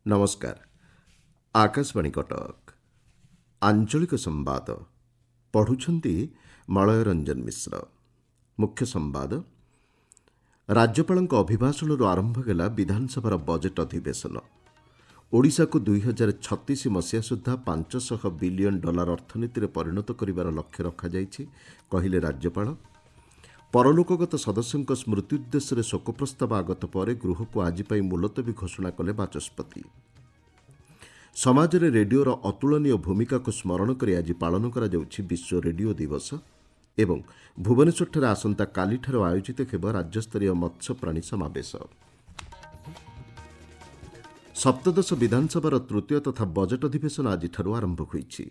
नमस्कार। आकाशवाणी कटक आंचलिक संवाद पढ़ुछंती मलय रंजन मिश्र। मुख्य संवाद राज्यपाल अभिभाषण आरंभ गला विधानसभा बजेट अधिवेशन। ओडिशा को 2036 मसीहा सुधा 500 बिलियन डॉलर अर्थनीति में परिणत कर लक्ष्य रखा जाइछि कहिले राज्यपाल। परलोकगत सदस्यों स्मृति उद्देश्य शोक प्रस्ताव आगत पर गृह को आज मुलतवी घोषणा कले बाचस्पति। समाज में रेडियोर अतुलनीय भूमिका को स्मरण कर आज पालन करा जाउछि विश्व रेडियो दिवस एवं भुवनेश्वर आसंता कालीठार आयोजित हेब राज्यस्तरीय मत्स्य प्राणी समावेश। सप्तदश विधानसभार तृतीय तथा बजेट अधिवेशन आज आरंभ होइछि।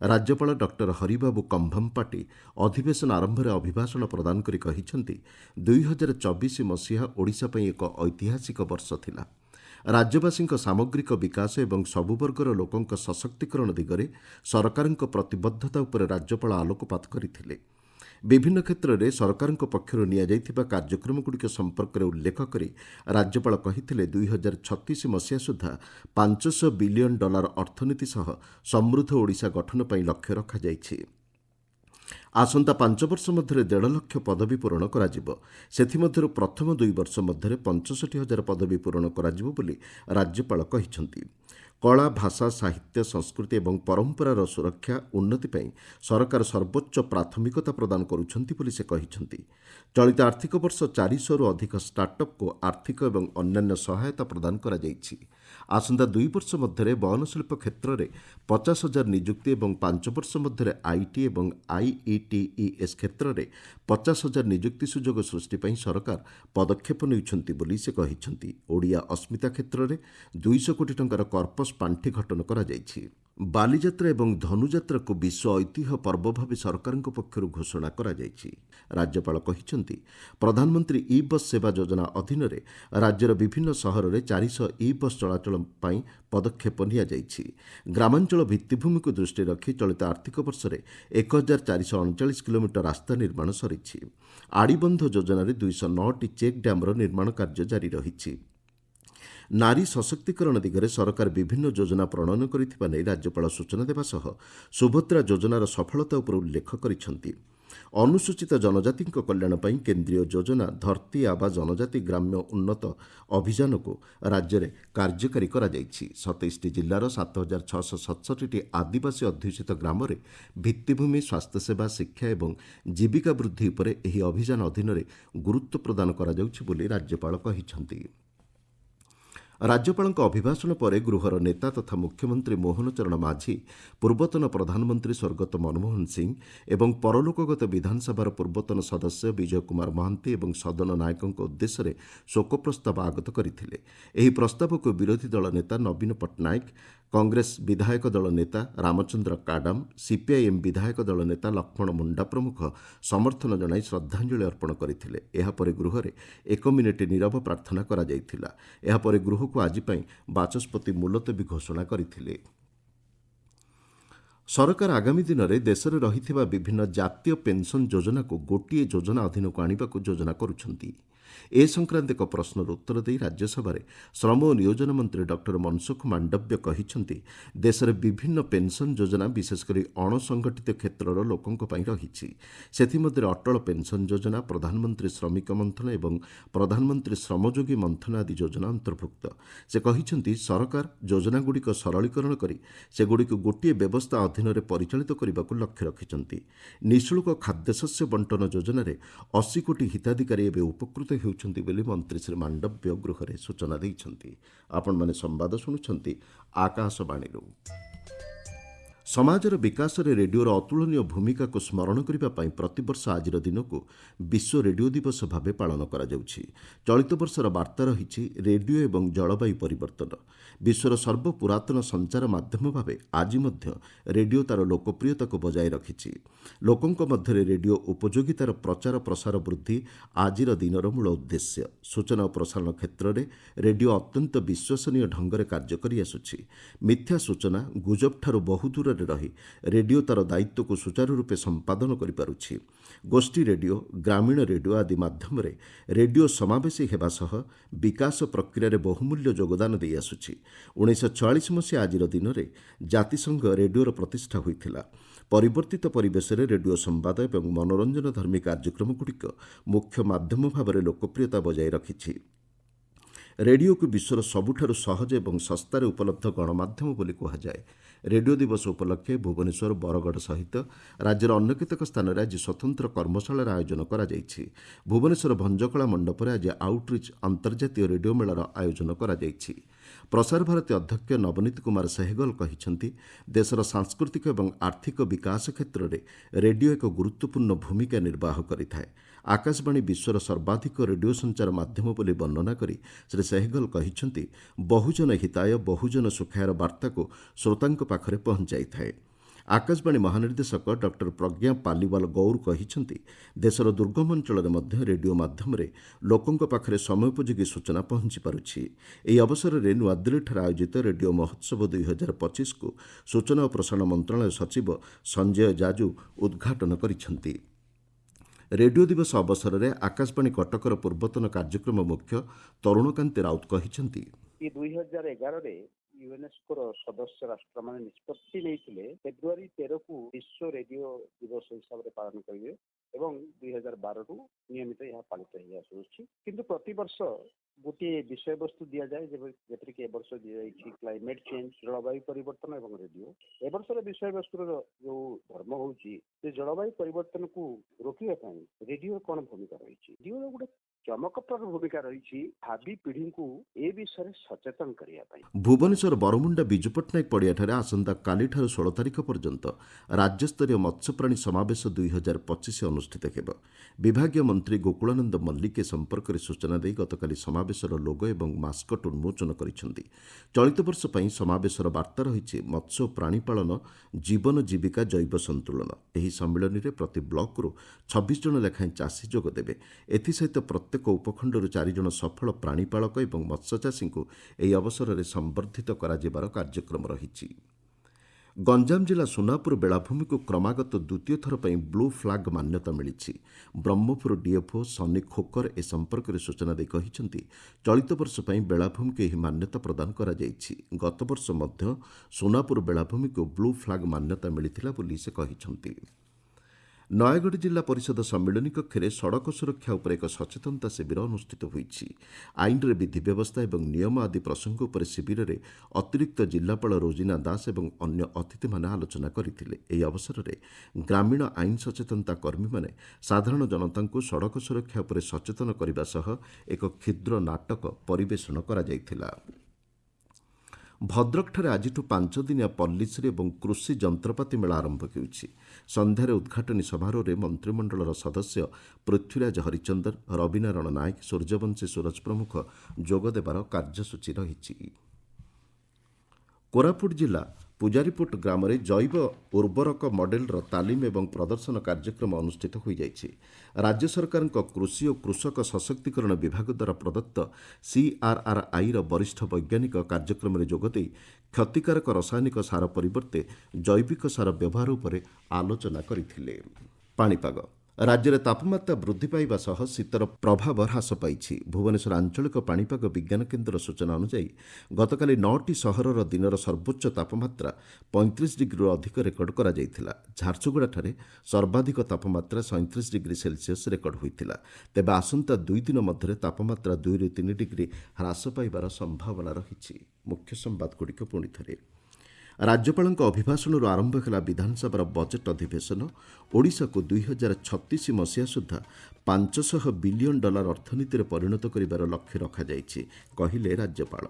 राज्यपाल डॉक्टर हरिबाबू कंभमपाटी अधिवेशन आरंभ में अभिभाषण प्रदान करी कहिसेंति 2024 मसीहा ओडिशा पई एक ऐतिहासिक वर्ष थिला। राज्यवासी सामग्रिक विकास एवं सबु वर्गर लोकों सशक्तिकरण दिगरे सरकारक प्रतिबद्धता उपर राज्यपाल आलोकपात करथिले। विभिन्न क्षेत्र में सरकार पक्षर नियाଯାଇଥିବା कार्यक्रमगुड़िक संपर्क में उल्लेख करी राज्यपाल कहिथिले 2036 मसीहा सुधा 500 बिलियन डॉलर अर्थनीति सह समृद्ध ओडिशा गठन पर लक्ष्य रखा जाइछि। आसंता 5 वर्ष मध्य 1.5 लाख पदवी पूरण कराजिबो। सेथिमध्यरु प्रथम 2 वर्ष मध्य 65,000 पदवी पूरण कराजिबो बोली राज्यपाल कहिसंति। कला भाषा साहित्य संस्कृति एवं परंपरार सुरक्षा उन्नति पई सरकार सर्वोच्च प्राथमिकता प्रदान करुछंती बोली से कहिसंति। चलित आर्थिक वर्ष 400 रु अधिक स्टार्टअप को आर्थिक एवं अन्यान्य सहायता प्रदान करा जाइछि। आसंता 2 वर्ष मध्य बयन शिल्प क्षेत्र में 50,000 नियुक्ति एवं 5 वर्ष मध्य आईटी एवं आईईटीईएस क्षेत्र में 50,000 नियुक्ति सुजोग सृष्टि पई सरकार पदक्षेप नेउछंती बोली से कहिसंति। ओडिया अस्मिता क्षेत्र में 200 कोटी टंकार कर्पस पांठि गठन करा जाइछि। बालीजात्रा एवं धनुजात्रा को विश्व ऐतिह्य पर्व भाव सरकार पक्षर घोषणा करा जाइछि। राज्यपाल कहिसंति प्रधानमंत्री ई बस सेवा योजना अधीन रे राज्यर विभिन्न सहर में 400 ई बस चलाचल पई पदक्षेप निया जाइछि। ग्रामांचल भित्तिभूमि को दृष्टि रखी चलित आर्थिक वर्ष में 1439 किलोमीटर रास्ता निर्माण सरिछि। आड़ीबंध योजना 209 चेक डैमर निर्माण कार्य जारी रहिछि। नारी सशक्तिकरण दिगरे सरकार विभिन्न योजना प्रणयन करिथिबा नै राज्यपाल सूचना देवा सह सुभद्रा योजनार सफलता उपर उल्लेख करिसेंति। अनुसूचित जनजाति कल्याण पई केंद्रीय योजना धरती आबा जनजाति ग्राम्य उन्नत अभियान को राज्य में कार्यकारी करा जाइछि। 27 जिल्लार 7,667 आदिवासी अध्युषित ग्राम में भित्तिभूमि स्वास्थ्य सेवा शिक्षा एवं जीविका वृद्धि उपर एही अभियान अधीन रे गुरुत्व प्रदान करा जाउछि बोली राज्यपाल कहिसंति। राज्यपाल अभिभाषण पर गृहर नेता तथा मुख्यमंत्री मोहन चरण माझी पूर्वतन प्रधानमंत्री स्वर्गत मनमोहन सिंह एवं परलोकगत विधानसभार पूर्वतन सदस्य विजय कुमार महांती एवं सदन नायकों उद्देश्य शोक प्रस्ताव आगत करथिले। एही प्रस्ताव को विरोधी दल नेता नवीन पट्टनायक, कांग्रेस विधायक दल नेता रामचंद्र काडाम, सीपीआईएम विधायक दल नेता लक्ष्मण मुंडा प्रमुख समर्थन जणाई श्रद्धांजलि अर्पण करथिले। एहा परे गृह रे 1 मिनिट नीरव प्रार्थना करा जायथिला। एहा परे गृह को आज बाचस्पति मुलतवी घोषणा करथिले। सरकार आगामी दिन में देश में रही विभिन्न जातीय पेंशन योजना को गोटे योजना अधीन को आने को योजना करुछंती। ए संक्रांत एक प्रश्नर उत्तर दे राज्यसभा श्रम और नियोजन मंत्री डॉक्टर मनसुख मांडव्य कहिसंति देश में विभिन्न पेंशन योजना विशेषकर अणसंगठित क्षेत्रर लोकों रही। सेथिमध्ये अटल पेंशन योजना, प्रधानमंत्री श्रमिक मंथन एवं प्रधानमंत्री श्रमयोगी मंथन आदि योजना अंतर्भुक्त। से कहिसंति सरकार योजनागुड़िक सरलीकरण करी सेगुड़िक गोटे व्यवस्था अधीन में परिचालित करने को लक्ष्य रखिछंती। निःशुल्क खाद्यशस्य बंटन योजना 80 कोटी हिताधिकारी एवं उपकृत होउछंती बोली मंत्री श्री मांडव्य गृह रे सूचना दैछंती। आपण माने संवाद सुनुछंती आकाशवाणी। समाजर विकास में रेडियोर अतुलनीय भूमिका को स्मरण करने प्रतिवर्ष आज दिन को विश्व रेडियो दिवस भाव पालन करा जाउछि। चलित वर्षर वार्ता रही रेडियो एवं जलवायु परिवर्तन। विश्वर सर्वपुरातन संचार माध्यम भाव आज रेडियो तार लोकप्रियता को बजाय रखिछि। लोकों मध्य रेडियो उपयोगितार प्रचार प्रसार वृद्धि आज दिन मूल उद्देश्य। सूचना और प्रसारण क्षेत्र में रेडियो अत्यंत विश्वसनीय ढंग से कार्य कर आसुछि। मिथ्या सूचना गुजब ठारू बहु दूर ଅବସ୍ଥାନରେ ରହି ରେଡିଓ ତାର ଦାୟିତ୍ୱକୁ ସୁଚାରୁ ରୂପେ ସମ୍ପାଦନ କରିପାରୁଛି। ଗୋଷ୍ଠୀ ରେଡିଓ, ଗ୍ରାମୀଣ ରେଡିଓ ଆଦି ମାଧ୍ୟମରେ ରେଡିଓ ସମାବେଶୀ ହେବା ସହ ବିକାଶ ପ୍ରକ୍ରିୟାରେ ବହୁମୂଲ୍ୟ ଯୋଗଦାନ ଦେଇ ଆସୁଛି। 1946 ମସିହା ଆଜିର ଦିନରେ ଜାତିସଂଘ ରେଡିଓର ପ୍ରତିଷ୍ଠା ହୋଇଥିଲା। ପରିବର୍ତ୍ତିତ ପରିବେଶରେ ରେଡିଓ ସମ୍ବାଦ ଏବଂ ମନୋରଞ୍ଜନଧର୍ମୀ କାର୍ଯ୍ୟକ୍ରମଗୁଡ଼ିକ ମୁଖ୍ୟ ମାଧ୍ୟମ ଭାବରେ ଲୋକପ୍ରିୟତା ବଜାୟ ରଖିଛି। ରେଡିଓକୁ ବିଶ୍ୱର ସବୁଠାରୁ ସହଜ ଏବଂ ଶସ୍ତାରେ ଉପଲବ୍ଧ ଗଣମାଧ୍ୟମ ବୋଲି କୁହାଯାଏ। ରେଡିଓ ଦିବସ ଉପଲକ୍ଷେ ଭୁବନେଶ୍ୱର, ବରଗଡ଼ ସହିତ ରାଜ୍ୟର ଅନ୍ୟ କେତେକ ସ୍ଥାନରେ ଆଜି ସ୍ୱତନ୍ତ୍ର କର୍ମଶାଳାର ଆୟୋଜନ କରାଯାଇଛି। ଭୁବନେଶ୍ୱର ଭଞ୍ଜକଳା ମଣ୍ଡପରେ ଆଜି ଆଉଟ୍ରିଚ୍ ଅନ୍ତର୍ଜାତୀୟ ରେଡିଓ ମେଳାର ଆୟୋଜନ କରାଯାଇଛି। ପ୍ରସାର ଭାରତୀ ଅଧ୍ୟକ୍ଷ ନବନୀତ କୁମାର ସେହଗଲ କହିଛନ୍ତି, ଦେଶର ସାଂସ୍କୃତିକ ଏବଂ ଆର୍ଥିକ ବିକାଶ କ୍ଷେତ୍ରରେ ରେଡିଓ ଏକ ଗୁରୁତ୍ୱପୂର୍ଣ୍ଣ ଭୂମିକା ନିର୍ବାହ କରିଥାଏ। ଆକାଶବାଣୀ ବିଶ୍ୱର ସର୍ବାଧିକ ରେଡିଓ ସଞ୍ଚାର ମାଧ୍ୟମ ବୋଲି ବର୍ଣ୍ଣନା କରି ଶ୍ରୀ ସେହଗଲ କହିଛନ୍ତି, ବହୁଜନ ହିତାୟ ବହୁଜନ ସୁଖାୟର ବାର୍ତ୍ତାକୁ ଶ୍ରୋତାଙ୍କ ପାଖରେ ପହଞ୍ଚାଇଥାଏ। ଆକାଶବାଣୀ ମହାନିର୍ଦ୍ଦେଶକ ଡକ୍ଟର ପ୍ରଜ୍ଞା ପାଲିୱାଲ ଗୌର କହିଛନ୍ତି, ଦେଶର ଦୁର୍ଗମ ଅଞ୍ଚଳରେ ମଧ୍ୟ ରେଡିଓ ମାଧ୍ୟମରେ ଲୋକଙ୍କ ପାଖରେ ସମୟୋପଯୋଗୀ ସୂଚନା ପହଞ୍ଚି ପାରୁଛି। ଏହି ଅବସରରେ ନୂଆଦିଲ୍ଲୀଠାରେ ଆୟୋଜିତ ରେଡିଓ ମହୋତ୍ସବ 2025କୁ ସୂଚନା ଓ ପ୍ରସାରଣ ମନ୍ତ୍ରଣାଳୟ ସଚିବ ସଞ୍ଜୟ ଜାଜୁ ଉଦ୍ଘାଟନ କରିଛନ୍ତି। ରେଡିଓ ଦିବସ ଅବସରରେ ଆକାଶବାଣୀ କଟକର ପୂର୍ବତନ କାର୍ଯ୍ୟକ୍ରମ ମୁଖ୍ୟ ତରୁଣକାନ୍ତି ରାଉତ କହିଛନ୍ତି, 2011ରେ ୟୁନେସ୍କୋର ସଦସ୍ୟ ରାଷ୍ଟ୍ରମାନେ ନିଷ୍ପତ୍ତି ନେଇଥିଲେ ଫେବୃଆରୀ 13କୁ ବିଶ୍ୱ ରେଡିଓ ଦିବସ ହିସାବରେ ପାଳନ କରିବେ ଏବଂ 2012ରୁ ନିୟମିତ ଏହା ପାଳିତ ହୋଇ ଆସୁଛି। କିନ୍ତୁ ପ୍ରତିବର୍ଷ ଗୋଟିଏ ବିଷୟବସ୍ତୁ ଦିଆଯାଏ, ଯେପରିକି ଏ ବର୍ଷ ଦିଆଯାଇଛି କ୍ଲାଇମେଟ୍ ଚେଞ୍ଜ, ଜଳବାୟୁ ପରିବର୍ତ୍ତନ ଏବଂ ରେଡିଓ। ଏ ବର୍ଷର ବିଷୟବସ୍ତୁର ଯୋଉ ଧର୍ମ ହେଉଛି ଯେ ଜଳବାୟୁ ପରିବର୍ତ୍ତନକୁ ରୋକିବା ପାଇଁ ରେଡିଓର କ'ଣ ଭୂମିକା ରହିଛି। ରେଡିଓର ଗୋଟେ ଚମକପ୍ରଦ ଭୂମିକା ରହିଛି ଭାବି ପିଢ଼ିଙ୍କୁ ଏ ବିଷୟରେ ସଚେତନ କରିବା ପାଇଁ। ଭୁବନେଶ୍ୱର ବରମୁଣ୍ଡା ବିଜୁ ପଟ୍ଟନାୟକ ପଡ଼ିଆଠାରେ ଆସନ୍ତାକାଲିଠାରୁ 16 ତାରିଖ ପର୍ଯ୍ୟନ୍ତ ରାଜ୍ୟସ୍ତରୀୟ ମତ୍ସ୍ୟପ୍ରାଣୀ ସମାବେଶ 2025 ଅନୁଷ୍ଠିତ ହେବ। ବିଭାଗୀୟ ମନ୍ତ୍ରୀ ଗୋକୁଳାନନ୍ଦ ମଲ୍ଲିକ ଏ ସମ୍ପର୍କରେ ସୂଚନା ଦେଇ ଗତକାଲି ସମାବେଶର ଲୋଗୋ ଏବଂ ମାସ୍କଟ ଉନ୍ମୋଚନ କରିଛନ୍ତି। ଚଳିତ ବର୍ଷ ପାଇଁ ସମାବେଶର ବାର୍ତ୍ତା ରହିଛି ମତ୍ସ୍ୟ ଓ ପ୍ରାଣୀ ପାଳନ, ଜୀବନ ଜୀବିକା, ଜୈବ ସନ୍ତୁଳନ। ଏହି ସମ୍ମିଳନୀରେ ପ୍ରତି ବ୍ଲକରୁ 26 ଜଣ ଲେଖାଏଁ ଚାଷୀ ଯୋଗ ଦେବେ। ଏଥିସହିତ ପ୍ରତ୍ୟେକ ଉପଖଣ୍ଡରୁ 4 ଜଣ ସଫଳ ପ୍ରାଣୀପାଳକ ଏବଂ ମତ୍ସ୍ୟଚାଷୀଙ୍କୁ ଏହି ଅବସରରେ ସମ୍ବର୍ଦ୍ଧିତ କରାଯିବାର କାର୍ଯ୍ୟକ୍ରମ ରହିଛି। ଗଞ୍ଜାମ ଜିଲ୍ଲା ସୁନାପୁର ବେଳାଭୂମିକୁ କ୍ରମାଗତ ଦ୍ୱିତୀୟ ଥର ପାଇଁ ବ୍ଲୁ ଫ୍ଲାଗ ମାନ୍ୟତା ମିଳିଛି। ବ୍ରହ୍ମପୁର ଡିଏଫ୍ଓ ସନି ଖୋକର ଏ ସମ୍ପର୍କରେ ସୂଚନା ଦେଇ କହିଛନ୍ତି, ଚଳିତ ବର୍ଷ ପାଇଁ ବେଳାଭୂମିକୁ ଏହି ମାନ୍ୟତା ପ୍ରଦାନ କରାଯାଇଛି। ଗତବର୍ଷ ମଧ୍ୟ ସୁନାପୁର ବେଳାଭୂମିକୁ ବ୍ଲୁ ଫ୍ଲାଗ ମାନ୍ୟତା ମିଳିଥିଲା ବୋଲି ସେ କହିଛନ୍ତି। ନୟାଗଡ଼ ଜିଲ୍ଲା ପରିଷଦ ସମ୍ମିଳନୀ କକ୍ଷରେ ସଡ଼କ ସୁରକ୍ଷା ଉପରେ ଏକ ସଚେତନତା ଶିବିର ଅନୁଷ୍ଠିତ ହୋଇଛି। ଆଇନରେ ବିଧି ବ୍ୟବସ୍ଥା ଏବଂ ନିୟମ ଆଦି ପ୍ରସଙ୍ଗ ଉପରେ ଶିବିରରେ ଅତିରିକ୍ତ ଜିଲ୍ଲାପାଳ ରୋଜିନା ଦାସ ଏବଂ ଅନ୍ୟ ଅତିଥିମାନେ ଆଲୋଚନା କରିଥିଲେ। ଏହି ଅବସରରେ ଗ୍ରାମୀଣ ଆଇନ ସଚେତନତା କର୍ମୀମାନେ ସାଧାରଣ ଜନତାଙ୍କୁ ସଡ଼କ ସୁରକ୍ଷା ଉପରେ ସଚେତନ କରିବା ସହ ଏକ କ୍ଷୁଦ୍ର ନାଟକ ପରିବେଷଣ କରାଯାଇଥିଲା। ଭଦ୍ରକଠାରେ ଆଜିଠୁ 5 ଦିନିଆ ପଲ୍ଲିଶ୍ରୀ ଏବଂ କୃଷି ଯନ୍ତ୍ରପାତି ମେଳା ଆରମ୍ଭ ହେଉଛି। ସନ୍ଧ୍ୟାରେ ଉଦ୍ଘାଟନୀ ସମାରୋହରେ ମନ୍ତ୍ରିମଣ୍ଡଳର ସଦସ୍ୟ ପୃଥ୍ୱୀରାଜ ହରିଚନ୍ଦନ, ରବିନାରାୟଣ ନାୟକ, ସୂର୍ଯ୍ୟବଂଶୀ ସୁରଜ ପ୍ରମୁଖ ଯୋଗଦେବାର କାର୍ଯ୍ୟସୂଚୀ ରହିଛି। କୋରାପୁଟ ଜିଲ୍ଲା ପୂଜାରୀପୁଟ ଗ୍ରାମରେ ଜୈବ ଉର୍ବରକ ମଡେଲର ତାଲିମ ଏବଂ ପ୍ରଦର୍ଶନ କାର୍ଯ୍ୟକ୍ରମ ଅନୁଷ୍ଠିତ ହୋଇଯାଇଛି। ରାଜ୍ୟ ସରକାରଙ୍କ କୃଷି ଓ କୃଷକ ସଶକ୍ତିକରଣ ବିଭାଗ ଦ୍ୱାରା ପ୍ରଦତ୍ତ CRRIର ବରିଷ୍ଠ ବୈଜ୍ଞାନିକ କାର୍ଯ୍ୟକ୍ରମରେ ଯୋଗଦେଇ କ୍ଷତିକାରକ ରାସାୟନିକ ସାର ପରିବର୍ତ୍ତେ ଜୈବିକ ସାର ବ୍ୟବହାର ଉପରେ ଆଲୋଚନା କରିଥିଲେ। ପାଣିପାଗ ରାଜ୍ୟରେ ତାପମାତ୍ରା ବୃଦ୍ଧି ପାଇବା ସହ ଶୀତର ପ୍ରଭାବ ହ୍ରାସ ପାଇଛି। ଭୁବନେଶ୍ୱର ଆଞ୍ଚଳିକ ପାଣିପାଗ ବିଜ୍ଞାନ କେନ୍ଦ୍ର ସୂଚନା ଅନୁଯାୟୀ ଗତକାଲି 9ଟି ସହରର ଦିନର ସର୍ବୋଚ୍ଚ ତାପମାତ୍ରା 35 ଡିଗ୍ରୀରୁ ଅଧିକ ରେକର୍ଡ କରାଯାଇଥିଲା। ଝାରସୁଗୁଡ଼ାଠାରେ ସର୍ବାଧିକ ତାପମାତ୍ରା 37 ଡିଗ୍ରୀ ସେଲ୍ସିୟସ୍ ରେକର୍ଡ ହୋଇଥିଲା। ତେବେ ଆସନ୍ତା 2 ଦିନ ମଧ୍ୟରେ ତାପମାତ୍ରା 2ରୁ 3 ଡିଗ୍ରୀ ହ୍ରାସ ପାଇବାର ସମ୍ଭାବନା ରହିଛି। ମୁଖ୍ୟ ସମ୍ବାଦଗୁଡ଼ିକ ପୁଣି ଥରେ। ରାଜ୍ୟପାଳଙ୍କ ଅଭିଭାଷଣରୁ ଆରମ୍ଭ ହେଲା ବିଧାନସଭାର ବଜେଟ୍ ଅଧିବେଶନ। ଓଡ଼ିଶାକୁ 2036 ମସିହା ସୁଦ୍ଧା $500 ବିଲିୟନ ଅର୍ଥନୀତିରେ ପରିଣତ କରିବାର ଲକ୍ଷ୍ୟ ରଖାଯାଇଛି, କହିଲେ ରାଜ୍ୟପାଳ।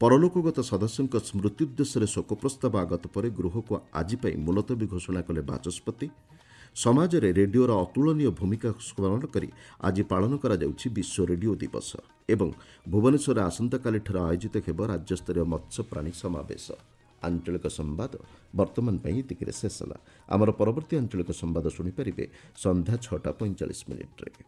ପରଲୋକଗତ ସଦସ୍ୟଙ୍କ ସ୍ମୃତି ଉଦ୍ଦେଶ୍ୟରେ ଶୋକ ପ୍ରସ୍ତାବ ଆଗତ ପରେ ଗୃହକୁ ଆଜି ପାଇଁ ମୁଲତବୀ ଘୋଷଣା କଲେ ବାଚସ୍ପତି। ସମାଜରେ ରେଡିଓର ଅତୁଳନୀୟ ଭୂମିକା ସ୍ମରଣ କରି ଆଜି ପାଳନ କରାଯାଉଛି ବିଶ୍ୱ ରେଡିଓ ଦିବସ ଏବଂ ଭୁବନେଶ୍ୱରରେ ଆସନ୍ତାକାଲିଠାରୁ ଆୟୋଜିତ ହେବ ରାଜ୍ୟସ୍ତରୀୟ ମତ୍ସ୍ୟପ୍ରାଣୀ ସମାବେଶ। ଆଞ୍ଚଳିକ ସମ୍ବାଦ ବର୍ତ୍ତମାନ ପାଇଁ ଏତିକିରେ ଶେଷ ହେଲା। ଆମର ପରବର୍ତ୍ତୀ ଆଞ୍ଚଳିକ ସମ୍ବାଦ ଶୁଣିପାରିବେ ସନ୍ଧ୍ୟା 6:45